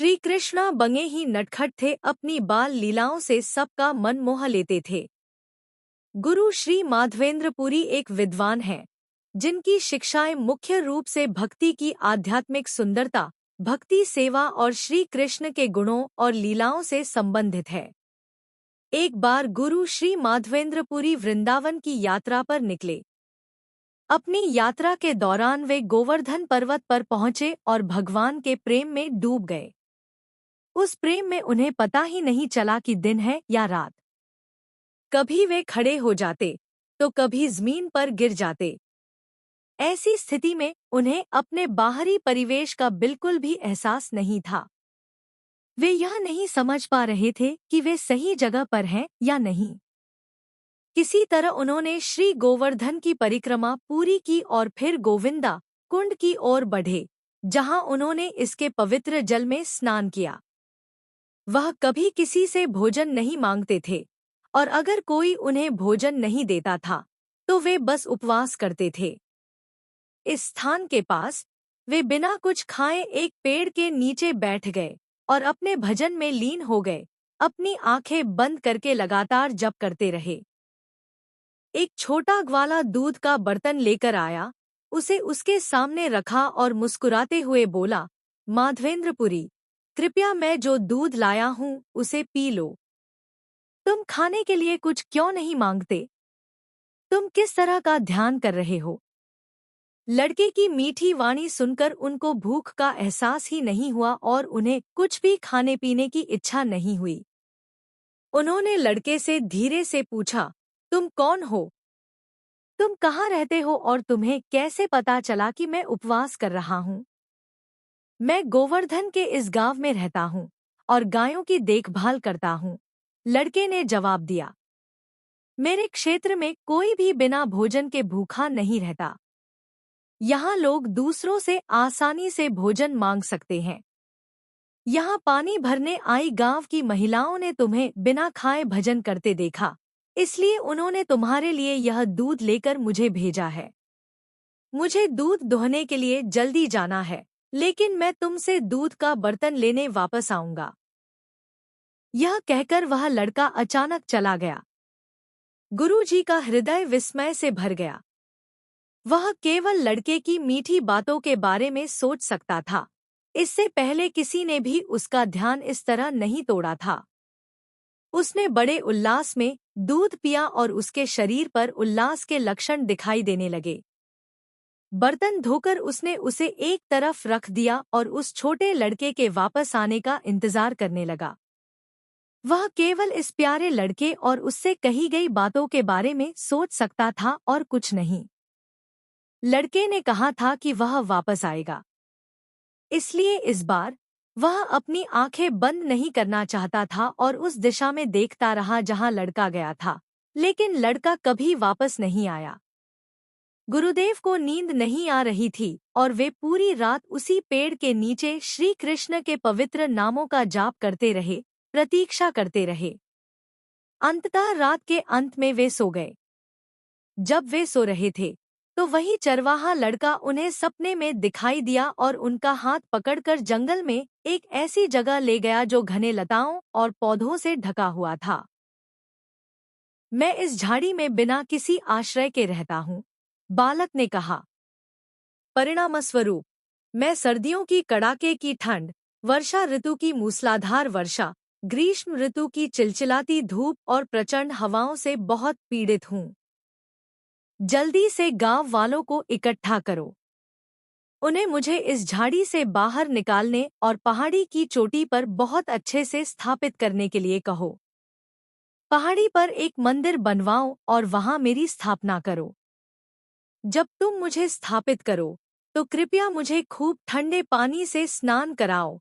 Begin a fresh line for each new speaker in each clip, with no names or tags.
श्री कृष्णा बंगे ही नटखट थे, अपनी बाल लीलाओं से सबका मन मोह लेते थे। गुरु श्री माधवेंद्रपुरी एक विद्वान हैं, जिनकी शिक्षाएं मुख्य रूप से भक्ति की आध्यात्मिक सुंदरता, भक्ति सेवा और श्री कृष्ण के गुणों और लीलाओं से संबंधित है। एक बार गुरु श्री माधवेंद्रपुरी वृंदावन की यात्रा पर निकले। अपनी यात्रा के दौरान वे गोवर्धन पर्वत पर पहुंचे और भगवान के प्रेम में डूब गए। उस प्रेम में उन्हें पता ही नहीं चला कि दिन है या रात। कभी वे खड़े हो जाते तो कभी जमीन पर गिर जाते। ऐसी स्थिति में उन्हें अपने बाहरी परिवेश का बिल्कुल भी एहसास नहीं था। वे यह नहीं समझ पा रहे थे कि वे सही जगह पर हैं या नहीं। किसी तरह उन्होंने श्री गोवर्धन की परिक्रमा पूरी की और फिर गोविंदा कुंड की ओर बढ़े, जहां उन्होंने इसके पवित्र जल में स्नान किया। वह कभी किसी से भोजन नहीं मांगते थे, और अगर कोई उन्हें भोजन नहीं देता था तो वे बस उपवास करते थे। इस स्थान के पास वे बिना कुछ खाए एक पेड़ के नीचे बैठ गए और अपने भजन में लीन हो गए। अपनी आंखें बंद करके लगातार जप करते रहे। एक छोटा ग्वाला दूध का बर्तन लेकर आया, उसे उसके सामने रखा और मुस्कुराते हुए बोला, माधवेंद्रपुरी, कृपया मैं जो दूध लाया हूँ उसे पी लो। तुम खाने के लिए कुछ क्यों नहीं मांगते? तुम किस तरह का ध्यान कर रहे हो? लड़के की मीठी वाणी सुनकर उनको भूख का एहसास ही नहीं हुआ और उन्हें कुछ भी खाने पीने की इच्छा नहीं हुई। उन्होंने लड़के से धीरे से पूछा, तुम कौन हो? तुम कहाँ रहते हो और तुम्हें कैसे पता चला कि मैं उपवास कर रहा हूँ? मैं गोवर्धन के इस गांव में रहता हूँ और गायों की देखभाल करता हूँ, लड़के ने जवाब दिया। मेरे क्षेत्र में कोई भी बिना भोजन के भूखा नहीं रहता। यहाँ लोग दूसरों से आसानी से भोजन मांग सकते हैं। यहाँ पानी भरने आई गांव की महिलाओं ने तुम्हें बिना खाए भजन करते देखा, इसलिए उन्होंने तुम्हारे लिए यह दूध लेकर मुझे भेजा है। मुझे दूध दोहने के लिए जल्दी जाना है, लेकिन मैं तुमसे दूध का बर्तन लेने वापस आऊंगा। यह कहकर वह लड़का अचानक चला गया। गुरुजी का हृदय विस्मय से भर गया। वह केवल लड़के की मीठी बातों के बारे में सोच सकता था। इससे पहले किसी ने भी उसका ध्यान इस तरह नहीं तोड़ा था। उसने बड़े उल्लास में दूध पिया और उसके शरीर पर उल्लास के लक्षण दिखाई देने लगे। बर्तन धोकर उसने उसे एक तरफ रख दिया और उस छोटे लड़के के वापस आने का इंतजार करने लगा। वह केवल इस प्यारे लड़के और उससे कही गई बातों के बारे में सोच सकता था और कुछ नहीं। लड़के ने कहा था कि वह वापस आएगा, इसलिए इस बार वह अपनी आंखें बंद नहीं करना चाहता था और उस दिशा में देखता रहा जहां लड़का गया था, लेकिन लड़का कभी वापस नहीं आया। गुरुदेव को नींद नहीं आ रही थी और वे पूरी रात उसी पेड़ के नीचे श्री कृष्ण के पवित्र नामों का जाप करते रहे, प्रतीक्षा करते रहे। अंततः रात के अंत में वे सो गए। जब वे सो रहे थे तो वही चरवाहा लड़का उन्हें सपने में दिखाई दिया और उनका हाथ पकड़कर जंगल में एक ऐसी जगह ले गया जो घने लताओं और पौधों से ढका हुआ था। मैं इस झाड़ी में बिना किसी आश्रय के रहता हूँ, बालक ने कहा। परिणामस्वरूप मैं सर्दियों की कड़ाके की ठंड, वर्षा ऋतु की मूसलाधार वर्षा, ग्रीष्म ऋतु की चिलचिलाती धूप और प्रचंड हवाओं से बहुत पीड़ित हूँ। जल्दी से गांव वालों को इकट्ठा करो। उन्हें मुझे इस झाड़ी से बाहर निकालने और पहाड़ी की चोटी पर बहुत अच्छे से स्थापित करने के लिए कहो। पहाड़ी पर एक मंदिर बनवाओ और वहां मेरी स्थापना करो। जब तुम मुझे स्थापित करो तो कृपया मुझे खूब ठंडे पानी से स्नान कराओ,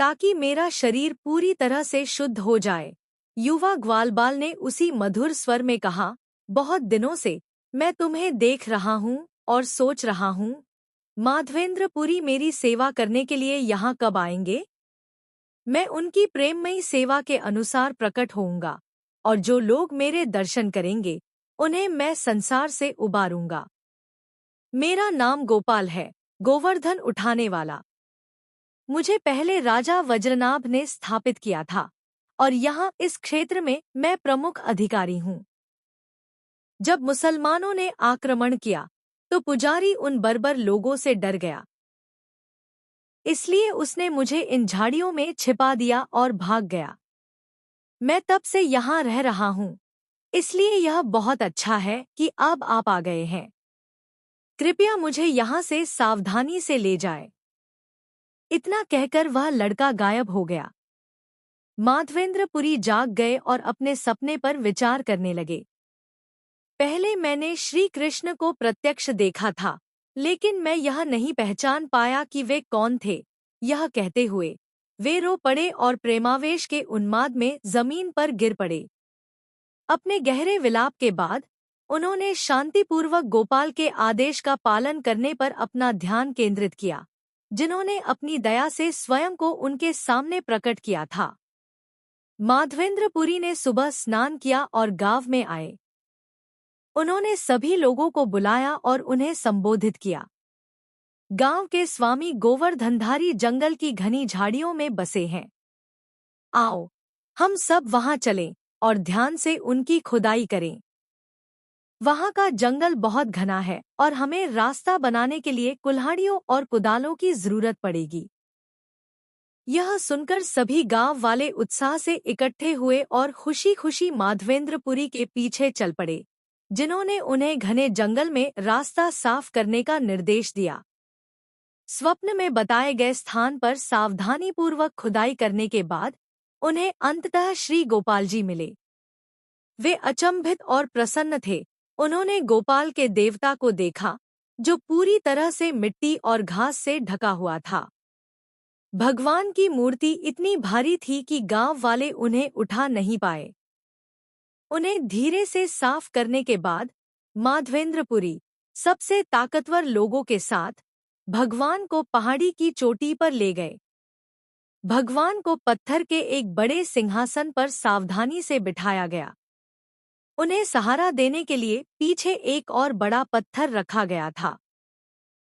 ताकि मेरा शरीर पूरी तरह से शुद्ध हो जाए। युवा ग्वालबाल ने उसी मधुर स्वर में कहा, बहुत दिनों से मैं तुम्हें देख रहा हूँ और सोच रहा हूँ, माधवेंद्रपुरी मेरी सेवा करने के लिए यहाँ कब आएंगे? मैं उनकी प्रेममयी सेवा के अनुसार प्रकट होऊंगा, और जो लोग मेरे दर्शन करेंगे उन्हें मैं संसार से उबारूंगा। मेरा नाम गोपाल है, गोवर्धन उठाने वाला। मुझे पहले राजा वज्रनाभ ने स्थापित किया था और यहाँ इस क्षेत्र में मैं प्रमुख अधिकारी हूँ। जब मुसलमानों ने आक्रमण किया तो पुजारी उन बर्बर लोगों से डर गया, इसलिए उसने मुझे इन झाड़ियों में छिपा दिया और भाग गया। मैं तब से यहाँ रह रहा हूँ, इसलिए यह बहुत अच्छा है कि अब आप आ गए हैं। कृपया मुझे यहाँ से सावधानी से ले जाए। इतना कहकर वह लड़का गायब हो गया। माधवेंद्रपुरी जाग गए और अपने सपने पर विचार करने लगे। पहले मैंने श्री कृष्ण को प्रत्यक्ष देखा था, लेकिन मैं यह नहीं पहचान पाया कि वे कौन थे। यह कहते हुए वे रो पड़े और प्रेमावेश के उन्माद में जमीन पर गिर पड़े। अपने गहरे विलाप के बाद उन्होंने शांतिपूर्वक गोपाल के आदेश का पालन करने पर अपना ध्यान केंद्रित किया, जिन्होंने अपनी दया से स्वयं को उनके सामने प्रकट किया था। माधवेंद्रपुरी ने सुबह स्नान किया और गांव में आए। उन्होंने सभी लोगों को बुलाया और उन्हें संबोधित किया। गांव के स्वामी गोवर्धनधारी जंगल की घनी झाड़ियों में बसे हैं। आओ, हम सब वहां चलें और ध्यान से उनकी खुदाई करें। वहां का जंगल बहुत घना है और हमें रास्ता बनाने के लिए कुल्हाड़ियों और कुदालों की जरूरत पड़ेगी। यह सुनकर सभी गांव वाले उत्साह से इकट्ठे हुए और खुशी खुशी माधवेंद्रपुरी के पीछे चल पड़े, जिन्होंने उन्हें घने जंगल में रास्ता साफ करने का निर्देश दिया। स्वप्न में बताए गए स्थान पर सावधानीपूर्वक खुदाई करने के बाद उन्हें अंततः श्री गोपाल जी मिले। वे अचंभित और प्रसन्न थे। उन्होंने गोपाल के देवता को देखा, जो पूरी तरह से मिट्टी और घास से ढका हुआ था। भगवान की मूर्ति इतनी भारी थी कि गांव वाले उन्हें उठा नहीं पाए। उन्हें धीरे से साफ करने के बाद माधवेंद्रपुरी सबसे ताकतवर लोगों के साथ भगवान को पहाड़ी की चोटी पर ले गए। भगवान को पत्थर के एक बड़े सिंहासन पर सावधानी से बिठाया गया। उन्हें सहारा देने के लिए पीछे एक और बड़ा पत्थर रखा गया था।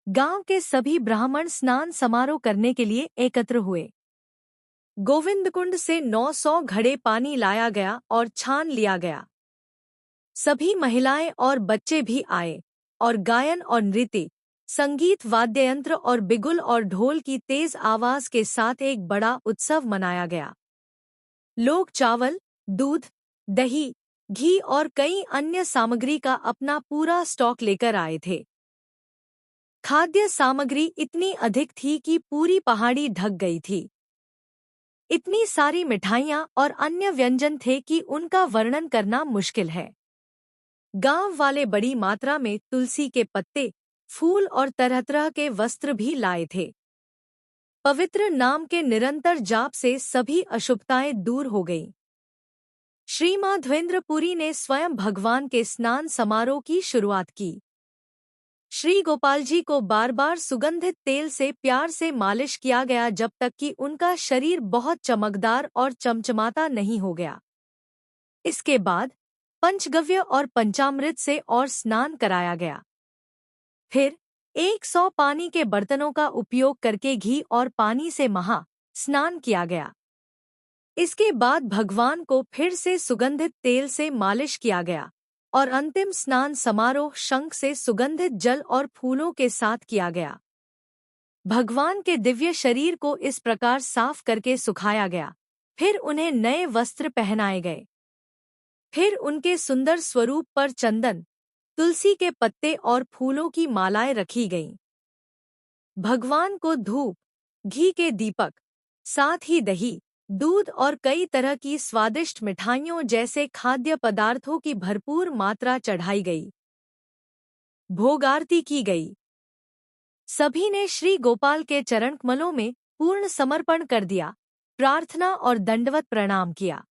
गांव के सभी ब्राह्मण स्नान समारोह करने के लिए एकत्र हुए। गोविंदकुंड से 900 घड़े पानी लाया गया और छान लिया गया। सभी महिलाएं और बच्चे भी आए और गायन और नृत्य, संगीत, वाद्ययंत्र और बिगुल और ढोल की तेज आवाज के साथ एक बड़ा उत्सव मनाया गया। लोग चावल, दूध, दही, घी और कई अन्य सामग्री का अपना पूरा स्टॉक लेकर आए थे। खाद्य सामग्री इतनी अधिक थी कि पूरी पहाड़ी ढक गई थी। इतनी सारी मिठाइयाँ और अन्य व्यंजन थे कि उनका वर्णन करना मुश्किल है। गांव वाले बड़ी मात्रा में तुलसी के पत्ते, फूल और तरह तरह के वस्त्र भी लाए थे। पवित्र नाम के निरंतर जाप से सभी अशुभताएं दूर हो गईं। श्री माधवेंद्रपुरी ने स्वयं भगवान के स्नान समारोह की शुरुआत की। श्री गोपाल जी को बार बार सुगंधित तेल से प्यार से मालिश किया गया जब तक कि उनका शरीर बहुत चमकदार और चमचमाता नहीं हो गया। इसके बाद पंचगव्य और पंचामृत से और स्नान कराया गया। फिर 100 पानी के बर्तनों का उपयोग करके घी और पानी से महा स्नान किया गया। इसके बाद भगवान को फिर से सुगंधित तेल से मालिश किया गया और अंतिम स्नान समारोह शंख से सुगंधित जल और फूलों के साथ किया गया। भगवान के दिव्य शरीर को इस प्रकार साफ करके सुखाया गया। फिर उन्हें नए वस्त्र पहनाए गए। फिर उनके सुंदर स्वरूप पर चंदन, तुलसी के पत्ते और फूलों की मालाएं रखी गईं। भगवान को धूप, घी के दीपक, साथ ही दही, दूध और कई तरह की स्वादिष्ट मिठाइयों जैसे खाद्य पदार्थों की भरपूर मात्रा चढ़ाई गई। भोग आरती की गई। सभी ने श्री गोपाल के चरण कमलों में पूर्ण समर्पण कर दिया, प्रार्थना और दंडवत प्रणाम किया।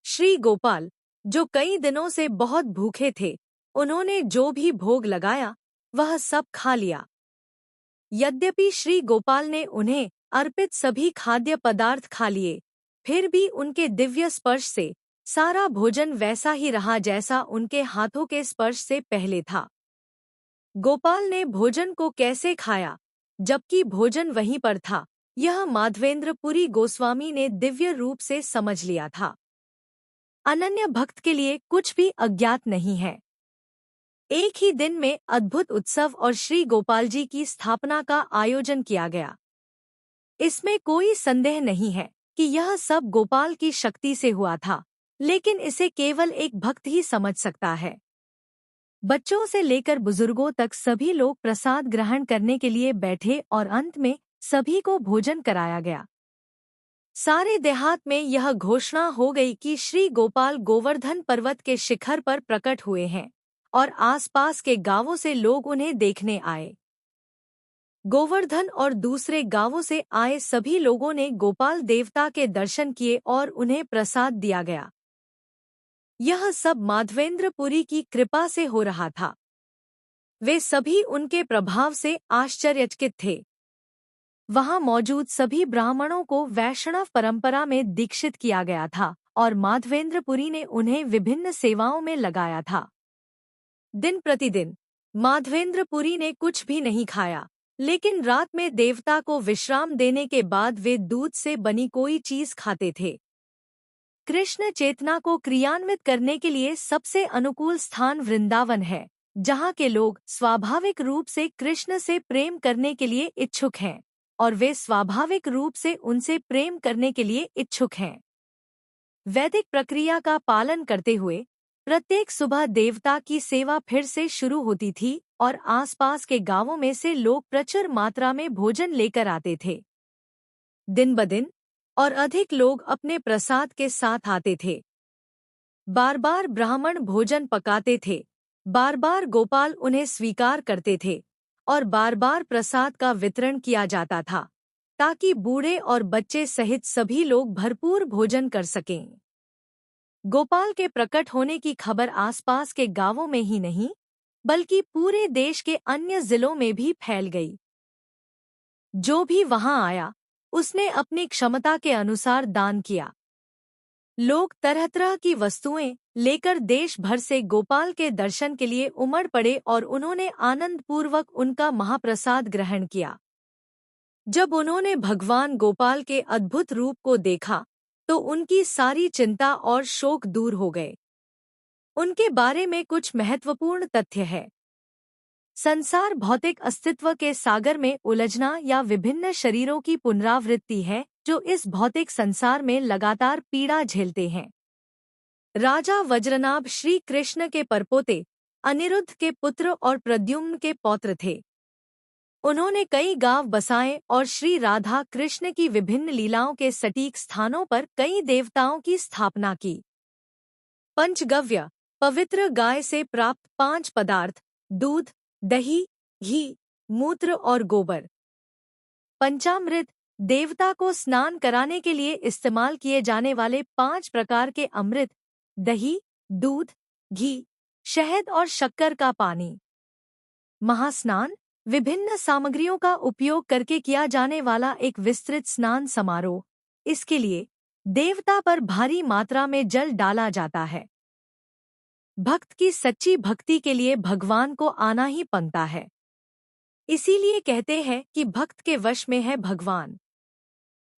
श्री गोपाल, जो कई दिनों से बहुत भूखे थे, उन्होंने जो भी भोग लगाया वह सब खा लिया। यद्यपि श्री गोपाल ने उन्हें अर्पित सभी खाद्य पदार्थ खा लिए, फिर भी उनके दिव्य स्पर्श से सारा भोजन वैसा ही रहा जैसा उनके हाथों के स्पर्श से पहले था। गोपाल ने भोजन को कैसे खाया, जबकि भोजन वहीं पर था, यह माधवेंद्रपुरी गोस्वामी ने दिव्य रूप से समझ लिया था। अनन्य भक्त के लिए कुछ भी अज्ञात नहीं है। एक ही दिन में अद्भुत उत्सव और श्री गोपाल जी की स्थापना का आयोजन किया गया। इसमें कोई संदेह नहीं है कि यह सब गोपाल की शक्ति से हुआ था, लेकिन इसे केवल एक भक्त ही समझ सकता है। बच्चों से लेकर बुजुर्गों तक सभी लोग प्रसाद ग्रहण करने के लिए बैठे और अंत में सभी को भोजन कराया गया। सारे देहात में यह घोषणा हो गई कि श्री गोपाल गोवर्धन पर्वत के शिखर पर प्रकट हुए हैं और आसपास के गांवों से लोग उन्हें देखने आए। गोवर्धन और दूसरे गांवों से आए सभी लोगों ने गोपाल देवता के दर्शन किए और उन्हें प्रसाद दिया गया। यह सब माधवेंद्रपुरी की कृपा से हो रहा था। वे सभी उनके प्रभाव से आश्चर्यचकित थे। वहां मौजूद सभी ब्राह्मणों को वैष्णव परंपरा में दीक्षित किया गया था और माधवेंद्रपुरी ने उन्हें विभिन्न सेवाओं में लगाया था। दिन प्रतिदिन माधवेंद्रपुरी ने कुछ भी नहीं खाया, लेकिन रात में देवता को विश्राम देने के बाद वे दूध से बनी कोई चीज खाते थे। कृष्ण चेतना को क्रियान्वित करने के लिए सबसे अनुकूल स्थान वृंदावन है, जहाँ के लोग स्वाभाविक रूप से कृष्ण से प्रेम करने के लिए इच्छुक हैं और वे स्वाभाविक रूप से उनसे प्रेम करने के लिए इच्छुक हैं। वैदिक प्रक्रिया का पालन करते हुए प्रत्येक सुबह देवता की सेवा फिर से शुरू होती थी और आसपास के गांवों में से लोग प्रचुर मात्रा में भोजन लेकर आते थे। दिन ब दिन और अधिक लोग अपने प्रसाद के साथ आते थे। बार बार ब्राह्मण भोजन पकाते थे, बार बार गोपाल उन्हें स्वीकार करते थे और बार बार प्रसाद का वितरण किया जाता था, ताकि बूढ़े और बच्चे सहित सभी लोग भरपूर भोजन कर सकें। गोपाल के प्रकट होने की खबर आसपास के गांवों में ही नहीं, बल्कि पूरे देश के अन्य जिलों में भी फैल गई। जो भी वहां आया, उसने अपनी क्षमता के अनुसार दान किया। लोग तरह तरह की वस्तुएं लेकर देश भर से गोपाल के दर्शन के लिए उमड़ पड़े और उन्होंने आनंदपूर्वक उनका महाप्रसाद ग्रहण किया। जब उन्होंने भगवान गोपाल के अद्भुत रूप को देखा, तो उनकी सारी चिंता और शोक दूर हो गए। उनके बारे में कुछ महत्वपूर्ण तथ्य है। संसार भौतिक अस्तित्व के सागर में उलझना या विभिन्न शरीरों की पुनरावृत्ति है, जो इस भौतिक संसार में लगातार पीड़ा झेलते हैं। राजा वज्रनाभ श्री कृष्ण के परपोते, अनिरुद्ध के पुत्र और प्रद्युम्न के पौत्र थे। उन्होंने कई गांव बसाए और श्री राधा कृष्ण की विभिन्न लीलाओं के सटीक स्थानों पर कई देवताओं की स्थापना की। पंचगव्य, पवित्र गाय से प्राप्त 5 पदार्थ, दूध, दही, घी, मूत्र और गोबर। पंचामृत, देवता को स्नान कराने के लिए इस्तेमाल किए जाने वाले 5 प्रकार के अमृत, दही, दूध, घी, शहद और शक्कर का पानी। महास्नान, विभिन्न सामग्रियों का उपयोग करके किया जाने वाला एक विस्तृत स्नान समारोह। इसके लिए देवता पर भारी मात्रा में जल डाला जाता है। भक्त की सच्ची भक्ति के लिए भगवान को आना ही पड़ता है। इसीलिए कहते हैं कि भक्त के वश में है भगवान।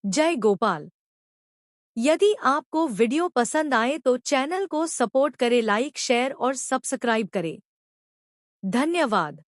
जय गोपाल। यदि आपको वीडियो पसंद आए तो चैनल को सपोर्ट करें, लाइक, शेयर और सब्सक्राइब करें। धन्यवाद।